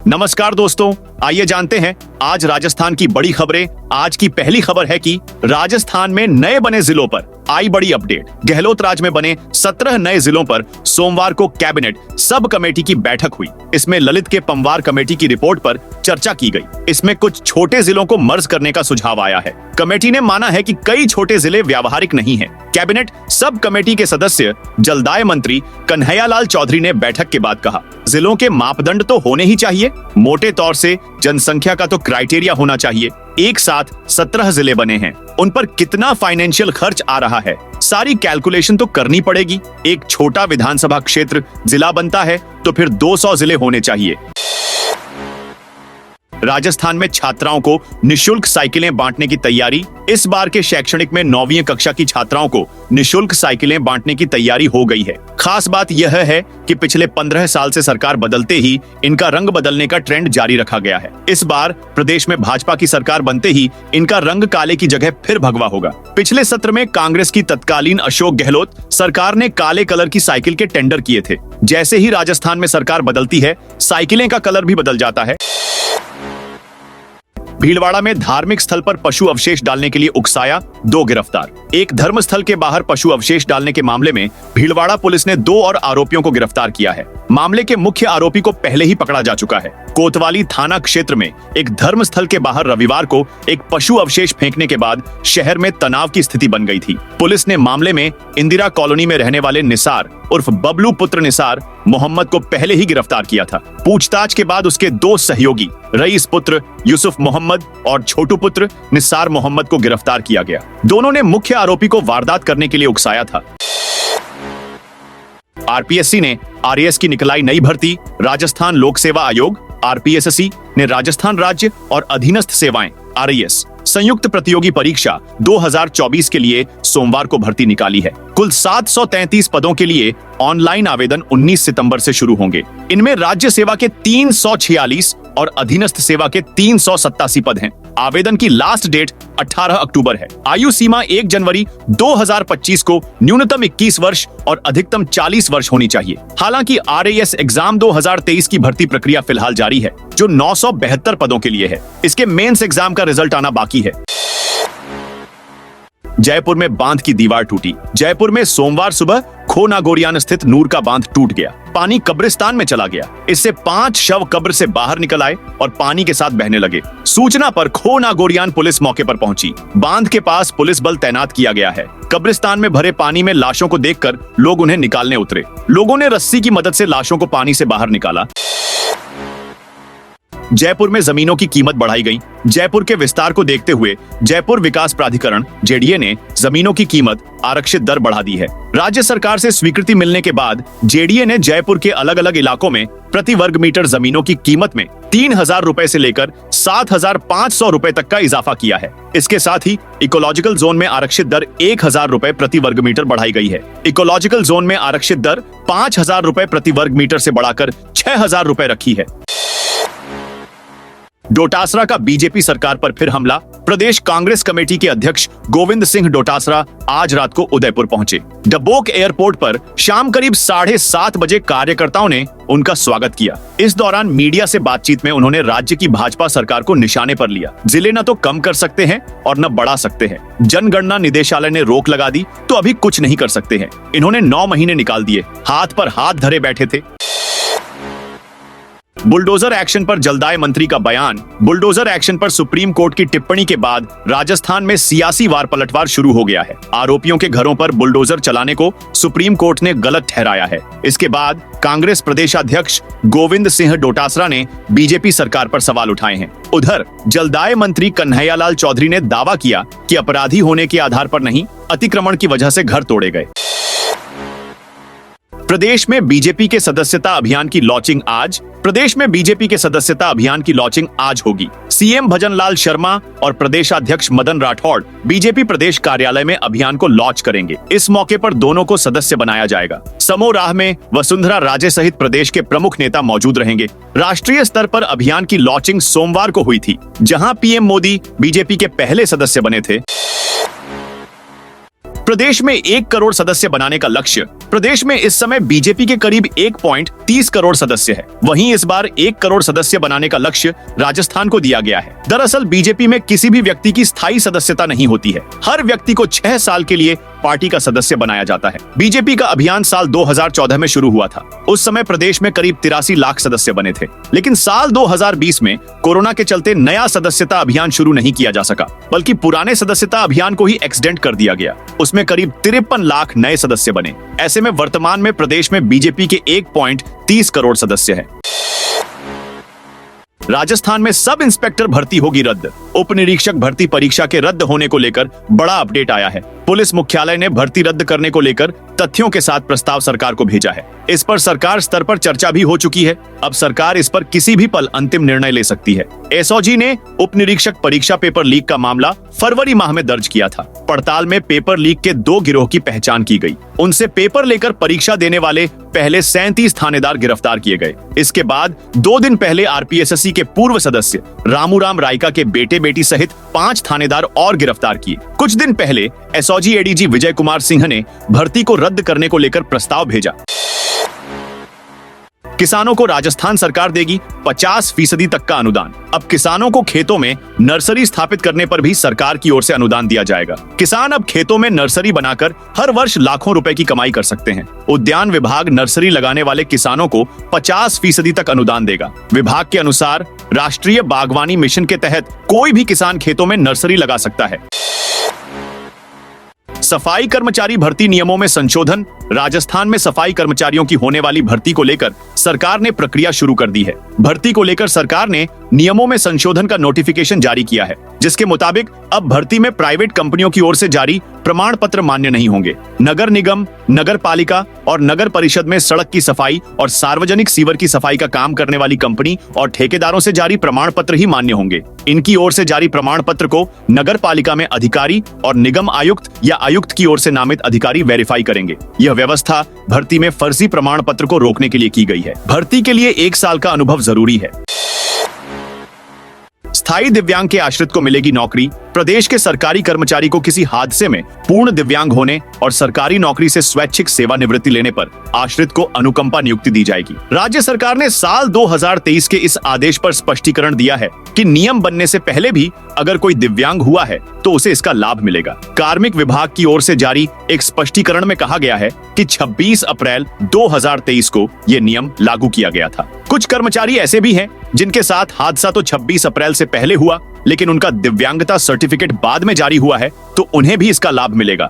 नमस्कार दोस्तों, आइए जानते हैं आज राजस्थान की बड़ी खबरें। आज की पहली खबर है कि राजस्थान में नए बने जिलों पर आई बड़ी अपडेट। गहलोत राज में बने 17 नए जिलों पर सोमवार को कैबिनेट सब कमेटी की बैठक हुई। इसमें ललित के पंवार कमेटी की रिपोर्ट पर चर्चा की गई। इसमें कुछ छोटे जिलों को मर्ज करने का सुझाव आया है। कमेटी ने माना है कि कई छोटे जिले व्यावहारिक नहीं हैं। कैबिनेट सब कमेटी के सदस्य जलदाय मंत्री कन्हैयालाल चौधरी ने बैठक के बाद कहा, जिलों के मापदंड तो होने ही चाहिए। मोटे तौर से जनसंख्या का तो क्राइटेरिया होना चाहिए। एक साथ 17 जिले बने हैं, उन पर कितना फाइनेंशियल खर्च आ रहा है, सारी कैलकुलेशन तो करनी पड़ेगी। एक छोटा विधानसभा क्षेत्र जिला बनता है तो फिर 200 जिले होने चाहिए। राजस्थान में छात्राओं को निशुल्क साइकिलें बांटने की तैयारी। इस बार के शैक्षणिक में 9वीं कक्षा की छात्राओं को निशुल्क साइकिलें बांटने की तैयारी हो गई है। खास बात यह है कि पिछले 15 साल से सरकार बदलते ही इनका रंग बदलने का ट्रेंड जारी रखा गया है। इस बार प्रदेश में भाजपा की सरकार बनते ही इनका रंग काले की जगह फिर भगवा होगा। पिछले सत्र में कांग्रेस की तत्कालीन अशोक गहलोत सरकार ने काले कलर की साइकिल के टेंडर किए थे। जैसे ही राजस्थान में सरकार बदलती है, साइकिलें का कलर भी बदल जाता है। भीलवाड़ा में धार्मिक स्थल पर पशु अवशेष डालने के लिए उकसाया, 2 गिरफ्तार। एक धर्म स्थल के बाहर पशु अवशेष डालने के मामले में भीलवाड़ा पुलिस ने 2 और आरोपियों को गिरफ्तार किया है। मामले के मुख्य आरोपी को पहले ही पकड़ा जा चुका है। कोतवाली थाना क्षेत्र में एक धर्म स्थल के बाहर रविवार को एक पशु अवशेष फेंकने के बाद शहर में तनाव की स्थिति बन गई थी। पुलिस ने मामले में इंदिरा कॉलोनी में रहने वाले निसार उर्फ बबलू पुत्र निसार मोहम्मद को पहले ही गिरफ्तार किया था। पूछताछ के बाद उसके 2 सहयोगी रईस पुत्र यूसुफ मोहम्मद और छोटू पुत्र निसार मोहम्मद को गिरफ्तार किया गया। दोनों ने मुख्य आरोपी को वारदात करने के लिए उकसाया था। आरपीएससी ने आरएएस की निकलाई नई भर्ती। राजस्थान लोक सेवा आयोग आरपीएससी ने राजस्थान राज्य और अधीनस्थ सेवाएं आरएएस संयुक्त प्रतियोगी परीक्षा 2024 के लिए सोमवार को भर्ती निकाली है। कुल 733 पदों के लिए ऑनलाइन आवेदन 19 सितंबर से शुरू होंगे। इनमें राज्य सेवा के 346 और अधीनस्थ सेवा के 387 पद हैं। आवेदन की लास्ट डेट 18 अक्टूबर है। आयु सीमा 1 जनवरी 2025 को न्यूनतम 21 वर्ष और अधिकतम 40 वर्ष होनी चाहिए। हालांकि आरएएस एग्जाम 2023 की भर्ती प्रक्रिया फिलहाल जारी है, जो 972 पदों के लिए है। इसके मेंस एग्जाम का रिजल्ट आना बाकी है। जयपुर में बांध की दीवार टूटी। जयपुर में सोमवार सुबह खो नागोरियान स्थित नूर का बांध टूट गया। पानी कब्रिस्तान में चला गया। इससे 5 शव कब्र से बाहर निकल आए और पानी के साथ बहने लगे। सूचना पर खो नागोरियान पुलिस मौके पर पहुंची। बांध के पास पुलिस बल तैनात किया गया है। कब्रिस्तान में भरे पानी में लाशों को देखकर लोग उन्हें निकालने उतरे। लोगों ने रस्सी की मदद से लाशों को पानी से बाहर निकाला। जयपुर में जमीनों की कीमत बढ़ाई गई। जयपुर के विस्तार को देखते हुए जयपुर विकास प्राधिकरण जेडीए ने जमीनों की कीमत आरक्षित दर बढ़ा दी है। राज्य सरकार से स्वीकृति मिलने के बाद जेडीए ने जयपुर के अलग अलग इलाकों में प्रति वर्ग मीटर जमीनों की कीमत में 3000 रुपए से लेकर 7500 रुपए तक का इजाफा किया है। इसके साथ ही इकोलॉजिकल जोन में आरक्षित दर 1000 रुपए प्रति वर्ग मीटर बढ़ाई गई है। इकोलॉजिकल जोन में आरक्षित दर 5000 रुपए प्रति वर्ग मीटर से बढ़ाकर 6000 रुपए रखी है। डोटासरा का बीजेपी सरकार पर फिर हमला। प्रदेश कांग्रेस कमेटी के अध्यक्ष गोविंद सिंह डोटासरा आज रात को उदयपुर पहुंचे। डबोक एयरपोर्ट पर शाम करीब 7:30 बजे कार्यकर्ताओं ने उनका स्वागत किया। इस दौरान मीडिया से बातचीत में उन्होंने राज्य की भाजपा सरकार को निशाने पर लिया। जिले न तो कम कर सकते हैं और न बढ़ा सकते हैं। जनगणना निदेशालय ने रोक लगा दी तो अभी कुछ नहीं कर सकते हैं। इन्होंने 9 महीने निकाल दिए। हाथ पर हाथ धरे बैठे थे। बुलडोजर एक्शन पर जलदाय मंत्री का बयान। बुलडोजर एक्शन पर सुप्रीम कोर्ट की टिप्पणी के बाद राजस्थान में सियासी वार पलटवार शुरू हो गया है। आरोपियों के घरों पर बुलडोजर चलाने को सुप्रीम कोर्ट ने गलत ठहराया है। इसके बाद कांग्रेस प्रदेशाध्यक्ष गोविंद सिंह डोटासरा ने बीजेपी सरकार पर सवाल उठाए हैं। उधर जलदाय मंत्री कन्हैयालाल चौधरी ने दावा किया कि अपराधी होने के आधार पर नहीं, अतिक्रमण की वजह से घर तोड़े गए। प्रदेश में बीजेपी के सदस्यता अभियान की लॉन्चिंग आज। प्रदेश में बीजेपी के सदस्यता अभियान की लॉन्चिंग आज होगी। सीएम भजनलाल शर्मा और प्रदेशाध्यक्ष मदन राठौड़ बीजेपी प्रदेश कार्यालय में अभियान को लॉन्च करेंगे। इस मौके पर दोनों को सदस्य बनाया जाएगा। समोराह में वसुंधरा राजे सहित प्रदेश के प्रमुख नेता मौजूद रहेंगे। राष्ट्रीय स्तर पर अभियान की लॉन्चिंग सोमवार को हुई थी, जहां पीएम मोदी बीजेपी के पहले सदस्य बने थे। प्रदेश में 1 करोड़ सदस्य बनाने का लक्ष्य। प्रदेश में इस समय बीजेपी के करीब 1.30 करोड़ सदस्य है। वहीं इस बार 1 करोड़ सदस्य बनाने का लक्ष्य राजस्थान को दिया गया है। दरअसल बीजेपी में किसी भी व्यक्ति की स्थायी सदस्यता नहीं होती है। हर व्यक्ति को 6 साल के लिए पार्टी का सदस्य बनाया जाता है। बीजेपी का अभियान साल 2014 में शुरू हुआ था। उस समय प्रदेश में करीब 83 लाख सदस्य बने थे, लेकिन साल 2020 में कोरोना के चलते नया सदस्यता अभियान शुरू नहीं किया जा सका, बल्कि पुराने सदस्यता अभियान को ही एक्सटेंड कर दिया गया। उसमें करीब 53 लाख नए सदस्य बने। ऐसे में वर्तमान में प्रदेश में बीजेपी के 1.30 करोड़ सदस्य हैं। राजस्थान में सब इंस्पेक्टर भर्ती होगी रद्द। उप निरीक्षक भर्ती परीक्षा के रद्द होने को लेकर बड़ा अपडेट आया है। पुलिस मुख्यालय ने भर्ती रद्द करने को लेकर तथ्यों के साथ प्रस्ताव सरकार को भेजा है। इस पर सरकार स्तर पर चर्चा भी हो चुकी है। अब सरकार इस पर किसी भी पल अंतिम निर्णय ले सकती है। एसओजी ने उप निरीक्षक परीक्षा पेपर लीक का मामला फरवरी माह में दर्ज किया था। पड़ताल में पेपर लीक के 2 गिरोह की पहचान की गई। उनसे पेपर लेकर परीक्षा देने वाले पहले 37 थानेदार गिरफ्तार किए गए। इसके बाद 2 दिन पहले आरपीएसएससी के पूर्व सदस्य रामूराम रायका के बेटे बेटी सहित 5 थानेदार और गिरफ्तार किए। कुछ दिन पहले एसओजी एडीजी विजय कुमार सिंह ने भर्ती को रद्द करने को लेकर प्रस्ताव भेजा। किसानों को राजस्थान सरकार देगी 50% तक का अनुदान। अब किसानों को खेतों में नर्सरी स्थापित करने पर भी सरकार की ओर से अनुदान दिया जाएगा। किसान अब खेतों में नर्सरी बनाकर हर वर्ष लाखों रुपए की कमाई कर सकते हैं। उद्यान विभाग नर्सरी लगाने वाले किसानों को 50% तक अनुदान देगा। विभाग के अनुसार राष्ट्रीय बागवानी मिशन के तहत कोई भी किसान खेतों में नर्सरी लगा सकता है। सफाई कर्मचारी भर्ती नियमों में संशोधन। राजस्थान में सफाई कर्मचारियों की होने वाली भर्ती को लेकर सरकार ने प्रक्रिया शुरू कर दी है। भर्ती को लेकर सरकार ने नियमों में संशोधन का नोटिफिकेशन जारी किया है, जिसके मुताबिक अब भर्ती में प्राइवेट कंपनियों की ओर से जारी प्रमाण पत्र मान्य नहीं होंगे। नगर निगम, नगर पालिका और नगर परिषद में सड़क की सफाई और सार्वजनिक सीवर की सफाई का काम करने वाली कंपनी और ठेकेदारों से जारी प्रमाण पत्र ही मान्य होंगे। इनकी ओर से जारी प्रमाण पत्र को नगर पालिका में अधिकारी और निगम आयुक्त या आयुक्त की ओर से नामित अधिकारी वेरीफाई करेंगे। यह व्यवस्था भर्ती में फर्जी प्रमाण पत्र को रोकने के लिए की गई है। भर्ती के लिए 1 साल का अनुभव जरूरी है। स्थायी दिव्यांग के आश्रित को मिलेगी नौकरी। प्रदेश के सरकारी कर्मचारी को किसी हादसे में पूर्ण दिव्यांग होने और सरकारी नौकरी से स्वैच्छिक सेवानिवृत्ति लेने पर आश्रित को अनुकंपा नियुक्ति दी जाएगी। राज्य सरकार ने साल 2023 के इस आदेश पर स्पष्टीकरण दिया है कि नियम बनने से पहले भी अगर कोई दिव्यांग हुआ है तो उसे इसका लाभ मिलेगा। कार्मिक विभाग की ओर से जारी एक स्पष्टीकरण में कहा गया है कि 26 अप्रैल 2023 को यह नियम लागू किया गया था। कुछ कर्मचारी ऐसे भी हैं जिनके साथ हादसा तो 26 अप्रैल से पहले हुआ, लेकिन उनका दिव्यांगता सर्टिफिकेट बाद में जारी हुआ है, तो उन्हें भी इसका लाभ मिलेगा।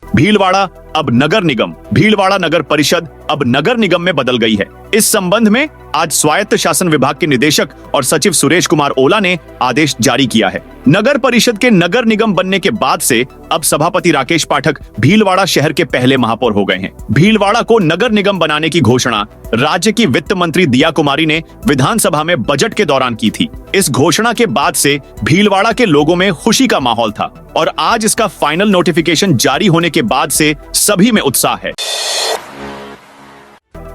भीलवाड़ा अब नगर निगम। भीलवाड़ा नगर परिषद अब नगर निगम में बदल गई है। इस संबंध में आज स्वायत्त शासन विभाग के निदेशक और सचिव सुरेश कुमार ओला ने आदेश जारी किया है। नगर परिषद के नगर निगम बनने के बाद से अब सभापति राकेश पाठक भीलवाड़ा शहर के पहले महापौर हो गए हैं। भीलवाड़ा को नगर निगम बनाने की घोषणा राज्य की वित्त मंत्री दिया कुमारी ने विधानसभा में बजट के दौरान की थी। इस घोषणा के बाद से भीलवाड़ा के लोगों में खुशी का माहौल था और आज इसका फाइनल नोटिफिकेशन जारी होने के बाद से सभी में उत्साह है।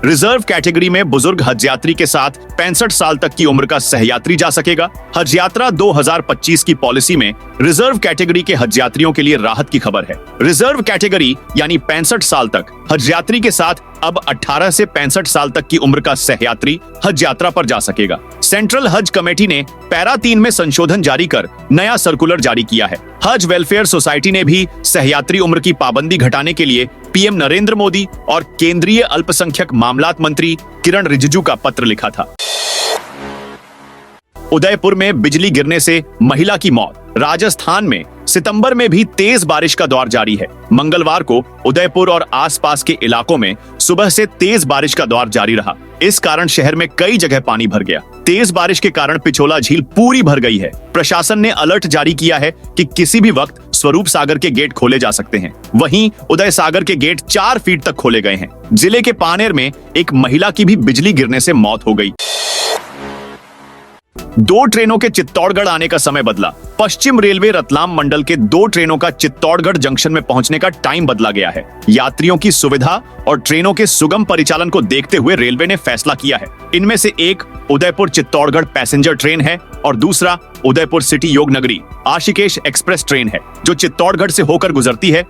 रिजर्व कैटेगरी में बुजुर्ग हज यात्री के साथ 65 साल तक की उम्र का सहयात्री जा सकेगा। हज यात्रा 2025 की पॉलिसी में रिजर्व कैटेगरी के हज यात्रियों के लिए राहत की खबर है। रिजर्व कैटेगरी यानी 65 साल तक हज यात्री के साथ अब 18 से 65 साल तक की उम्र का सहयात्री हज यात्रा पर जा सकेगा। सेंट्रल हज कमेटी ने पैरा 3 में संशोधन जारी कर नया सर्कुलर जारी किया है। हज वेलफेयर सोसाइटी ने भी सहयात्री उम्र की पाबंदी घटाने के लिए पीएम नरेंद्र मोदी और केंद्रीय अल्पसंख्यक मामलात मंत्री किरण रिजिजू का पत्र लिखा था। उदयपुर में बिजली गिरने से महिला की मौत। राजस्थान में सितंबर में भी तेज बारिश का दौर जारी है। मंगलवार को उदयपुर और आसपास के इलाकों में सुबह से तेज बारिश का दौर जारी रहा। इस कारण शहर में कई जगह पानी भर गया। तेज बारिश के कारण पिछोला झील पूरी भर गई है। प्रशासन ने अलर्ट जारी किया है कि किसी भी वक्त स्वरूप सागर के गेट खोले जा सकते हैं। वहीं उदय सागर के गेट 4 फीट तक खोले गए हैं। जिले के पानेर में एक महिला की भी बिजली गिरने से मौत हो गई। 2 ट्रेनों के चित्तौड़गढ़ आने का समय बदला। पश्चिम रेलवे रतलाम मंडल के 2 ट्रेनों का चित्तौड़गढ़ जंक्शन में पहुंचने का टाइम बदला गया है। यात्रियों की सुविधा और ट्रेनों के सुगम परिचालन को देखते हुए रेलवे ने फैसला किया है। इनमें से एक उदयपुर चित्तौड़गढ़ पैसेंजर ट्रेन है और दूसरा Udaipur city Yognagari Ashikesh express train है, जो चित्तौड़गढ़ से होकर गुजरती है।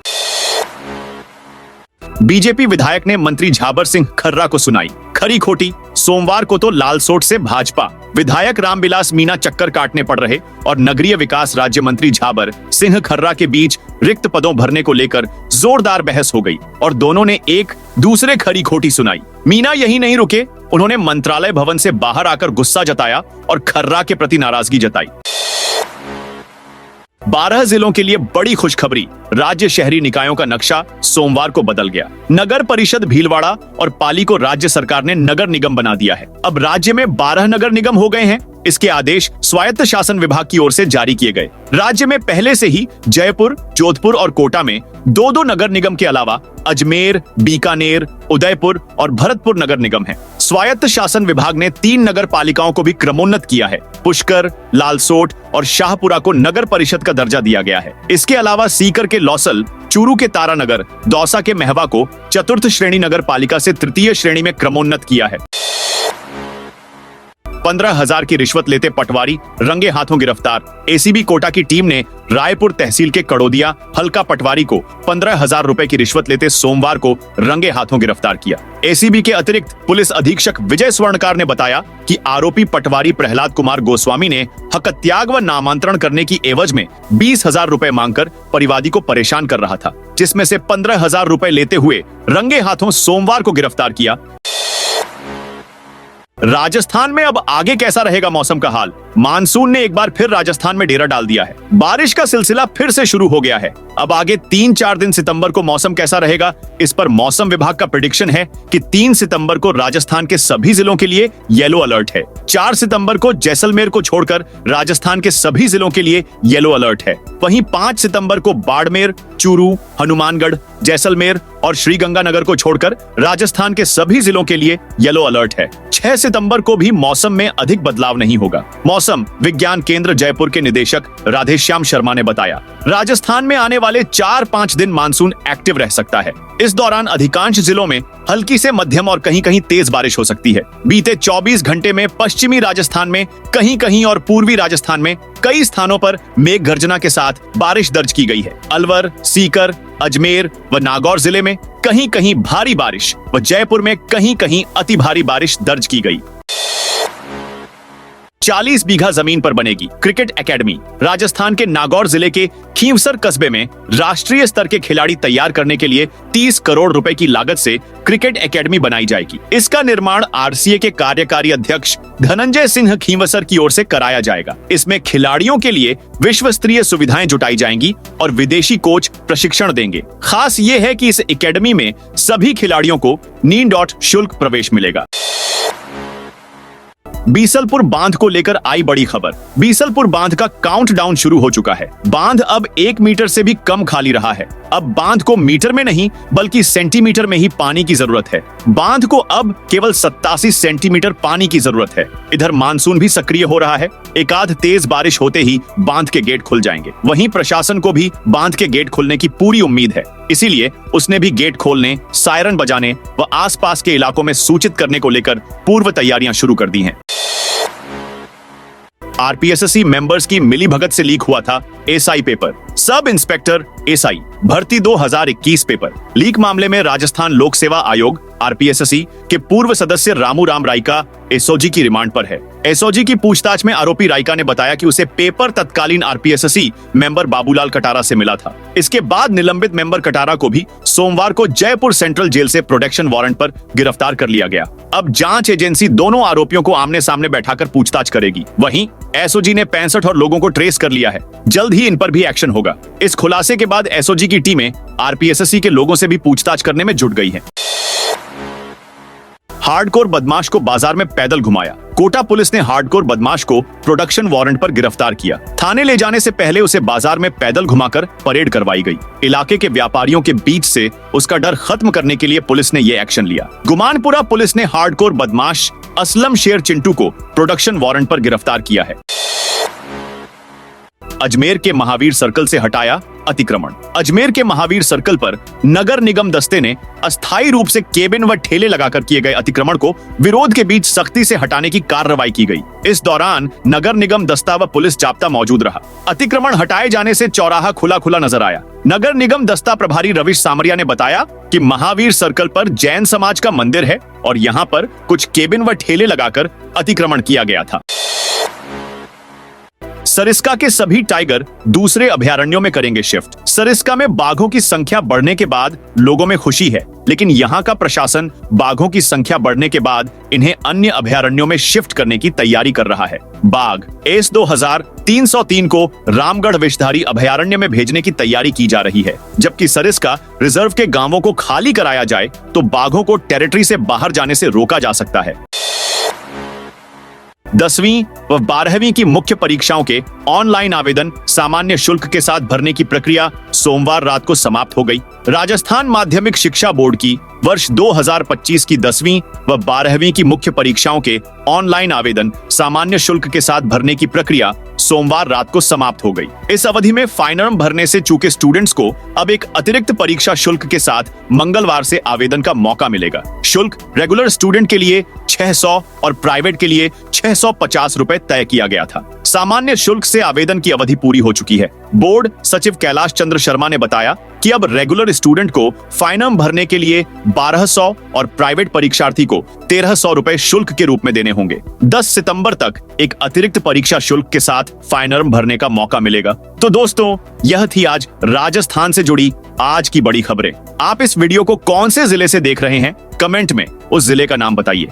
बीजेपी विधायक ने मंत्री झाबर सिंह खर्रा को सुनाई खरी खोटी। सोमवार को तो लालसोट से भाजपा विधायक रामविलास मीणा चक्कर काटने पड़ रहे और नगरीय विकास राज्य मंत्री झाबर सिंह खर्रा के बीच रिक्त पदों भरने को लेकर जोरदार बहस हो गई और दोनों ने एक दूसरे खरी खोटी सुनाई। मीणा यही नहीं रुके, उन्होंने मंत्रालय भवन से बाहर आकर गुस्सा जताया और खर्रा के प्रति नाराजगी जताई। 12 जिलों के लिए बड़ी खुशखबरी। राज्य शहरी निकायों का नक्शा सोमवार को बदल गया। नगर परिषद भीलवाड़ा और पाली को राज्य सरकार ने नगर निगम बना दिया है। अब राज्य में 12 नगर निगम हो गए हैं। इसके आदेश स्वायत्त शासन विभाग की ओर से जारी किए गए। राज्य में पहले से ही जयपुर, जोधपुर और कोटा में 2-2 नगर निगम के अलावा अजमेर, बीकानेर, उदयपुर और भरतपुर नगर निगम है। स्वायत्त शासन विभाग ने 3 नगर पालिकाओं को भी क्रमोन्नत किया है। पुष्कर, लालसोट और शाहपुरा को नगर परिषद का दर्जा दिया गया है। इसके अलावा सीकर के लौसल, चूरू के तारानगर, दौसा के महवा को चतुर्थ श्रेणी नगर पालिका से तृतीय श्रेणी में क्रमोन्नत किया है। 15,000 की रिश्वत लेते पटवारी रंगे हाथों गिरफ्तार। एसीबी कोटा की टीम ने रायपुर तहसील के कड़ोदिया हल्का पटवारी को 15,000 रुपए की रिश्वत लेते सोमवार को रंगे हाथों गिरफ्तार किया। एसीबी के अतिरिक्त पुलिस अधीक्षक विजय स्वर्णकार ने बताया कि आरोपी पटवारी प्रहलाद कुमार गोस्वामी ने हकत्याग व नामांतरण करने की एवज में 20,000 रुपए मांगकर परिवादी को परेशान कर रहा था, जिसमें से 15,000 रुपए लेते हुए रंगे हाथों सोमवार को गिरफ्तार किया। राजस्थान में अब आगे कैसा रहेगा मौसम का हाल? मानसून ने एक बार फिर राजस्थान में डेरा डाल दिया है। बारिश का सिलसिला फिर से शुरू हो गया है। अब आगे 3-4 दिन सितंबर को मौसम कैसा रहेगा, इस पर मौसम विभाग का प्रेडिक्शन है कि 3 सितंबर को राजस्थान के सभी जिलों के लिए येलो अलर्ट है। 4 सितंबर को जैसलमेर को छोड़कर राजस्थान के सभी जिलों के लिए येलो अलर्ट है। वहीं 5 सितंबर को बाड़मेर, चूरू, हनुमानगढ़, जैसलमेर और श्रीगंगानगर को छोड़कर राजस्थान के सभी जिलों के लिए येलो अलर्ट है। 6 सितंबर को भी मौसम में अधिक बदलाव नहीं होगा। मौसम विज्ञान केंद्र जयपुर के निदेशक राधेश्याम शर्मा ने बताया, राजस्थान में आने वाले 4-5 दिन मानसून एक्टिव रह सकता है। इस दौरान अधिकांश जिलों में हल्की से मध्यम और कहीं-कहीं तेज बारिश हो सकती है। बीते 24 घंटे में पश्चिमी राजस्थान में कहीं-कहीं और पूर्वी राजस्थान में कई स्थानों पर मेघ गर्जना के साथ बारिश दर्ज की गई है। अलवर, सीकर, अजमेर व नागौर जिले में कहीं-कहीं भारी बारिश व जयपुर में कहीं-कहीं अति भारी बारिश दर्ज की गई। 40 बीघा जमीन पर बनेगी क्रिकेट एकेडमी। राजस्थान के नागौर जिले के खींवसर कस्बे में राष्ट्रीय स्तर के खिलाड़ी तैयार करने के लिए 30 करोड़ रुपए की लागत से क्रिकेट एकेडमी बनाई जाएगी। इसका निर्माण आरसीए के कार्यकारी अध्यक्ष धनंजय सिंह खींवसर की ओर से कराया जाएगा। इसमें खिलाड़ियों के लिए विश्व स्तरीय सुविधाएं जुटाई जाएंगी और विदेशी कोच प्रशिक्षण देंगे। खास ये है कि इस एकेडमी में सभी खिलाड़ियों को $9 शुल्क प्रवेश मिलेगा। बीसलपुर बांध को लेकर आई बड़ी खबर। बीसलपुर बांध का काउंटडाउन शुरू हो चुका है। बांध अब 1 मीटर से भी कम खाली रहा है। अब बांध को मीटर में नहीं बल्कि सेंटीमीटर में ही पानी की जरूरत है। बांध को अब केवल 87 सेंटीमीटर पानी की जरूरत है। इधर मानसून भी सक्रिय हो रहा है। एक आध तेज बारिश होते ही बांध के गेट खुल जाएंगे। वहीं प्रशासन को भी बांध के गेट खुलने की पूरी उम्मीद है, इसीलिए उसने भी गेट खोलने, सायरन बजाने व आसपास के इलाकों में सूचित करने को लेकर पूर्व तैयारियां शुरू कर दी हैं। आरपीएसएससी मेंबर्स की मिलीभगत से लीक हुआ था SI paper. Sub inspector SI भर्ती 2021 पेपर लीक मामले में राजस्थान लोक सेवा आयोग आरपीएसएससी के पूर्व सदस्य रामू राम राइका एसओजी की रिमांड पर है। एसओजी की पूछताछ में आरोपी राइका ने बताया कि उसे पेपर तत्कालीन आरपीएसएससी मेंबर बाबूलाल कटारा से मिला था। इसके बाद निलंबित मेंबर कटारा को भी सोमवार को जयपुर सेंट्रल जेल से प्रोटेक्शन वारंट पर गिरफ्तार कर लिया गया। अब जांच एजेंसी दोनों आरोपियों को आमने सामने बैठाकर पूछताछ करेगी। वहीं एसओजी ने 65 और लोगों को ट्रेस कर लिया है। जल्द ही इन पर भी एक्शन होगा। इस खुलासे के बाद एसओजी की टीमें आरपीएसएससी के लोगों से भी पूछताछ करने में जुट गई हैं। हार्डकोर बदमाश को बाजार में पैदल घुमाया। कोटा पुलिस ने हार्डकोर बदमाश को प्रोडक्शन वारंट पर गिरफ्तार किया। थाने ले जाने से पहले उसे बाजार में पैदल घुमाकर परेड करवाई गई। इलाके के व्यापारियों के बीच से उसका डर खत्म करने के लिए पुलिस ने ये एक्शन लिया। गुमानपुरा पुलिस ने हार्डकोर बदमाश असलम शेर चिंटू को प्रोडक्शन वारंट पर गिरफ्तार किया है। अजमेर के महावीर सर्कल से हटाया अतिक्रमण। अजमेर के महावीर सर्कल पर नगर निगम दस्ते ने अस्थायी रूप से केबिन व ठेले लगाकर किए गए अतिक्रमण को विरोध के बीच सख्ती से हटाने की कार्रवाई की गई। इस दौरान नगर निगम दस्ता व पुलिस जाब्ता मौजूद रहा। अतिक्रमण हटाए जाने से चौराहा खुला खुला नजर आया। नगर निगम दस्ता प्रभारी रविश सामरिया ने बताया कि महावीर सर्कल पर जैन समाज का मंदिर है और यहाँ पर कुछ केबिन व ठेले लगाकर अतिक्रमण किया गया था। सरिस्का के सभी टाइगर दूसरे अभयारण्यों में करेंगे शिफ्ट। सरिस्का में बाघों की संख्या बढ़ने के बाद लोगों में खुशी है, लेकिन यहाँ का प्रशासन बाघों की संख्या बढ़ने के बाद इन्हें अन्य अभयारण्यों में शिफ्ट करने की तैयारी कर रहा है। बाघ एस 2303 को रामगढ़ विषधारी अभयारण्य में भेजने की तैयारी की जा रही है, जबकि सरिस्का रिजर्व के गांवों को खाली कराया जाए तो बाघों को टेरिटरी से बाहर जाने से रोका जा सकता है। 10वीं व 12वीं की मुख्य परीक्षाओं के ऑनलाइन आवेदन सामान्य शुल्क के साथ भरने की प्रक्रिया सोमवार रात को समाप्त हो गई। राजस्थान माध्यमिक शिक्षा बोर्ड की वर्ष 2025 की 10वीं व 12वीं की मुख्य परीक्षाओं के ऑनलाइन आवेदन सामान्य शुल्क के साथ भरने की प्रक्रिया सोमवार रात को समाप्त हो गई। इस अवधि में फाइनल भरने से चूके स्टूडेंट्स को अब एक अतिरिक्त परीक्षा शुल्क के साथ मंगलवार से आवेदन का मौका मिलेगा। शुल्क रेगुलर स्टूडेंट के लिए 600 और प्राइवेट के लिए 650 रुपए तय किया गया था। सामान्य शुल्क से आवेदन की अवधि पूरी हो चुकी है। बोर्ड सचिव कैलाश चंद्र शर्मा ने बताया कि अब रेगुलर स्टूडेंट को फाइनल भरने के लिए 1200 और प्राइवेट परीक्षार्थी को 1300 रुपए शुल्क के रूप में देने होंगे। 10 सितंबर तक एक अतिरिक्त परीक्षा शुल्क के साथ फाइनल भरने का मौका मिलेगा। तो दोस्तों, यह थी आज राजस्थान से जुड़ी आज की बड़ी खबरें। आप इस वीडियो को कौन से जिले से देख रहे हैं, कमेंट में उस जिले का नाम बताइए।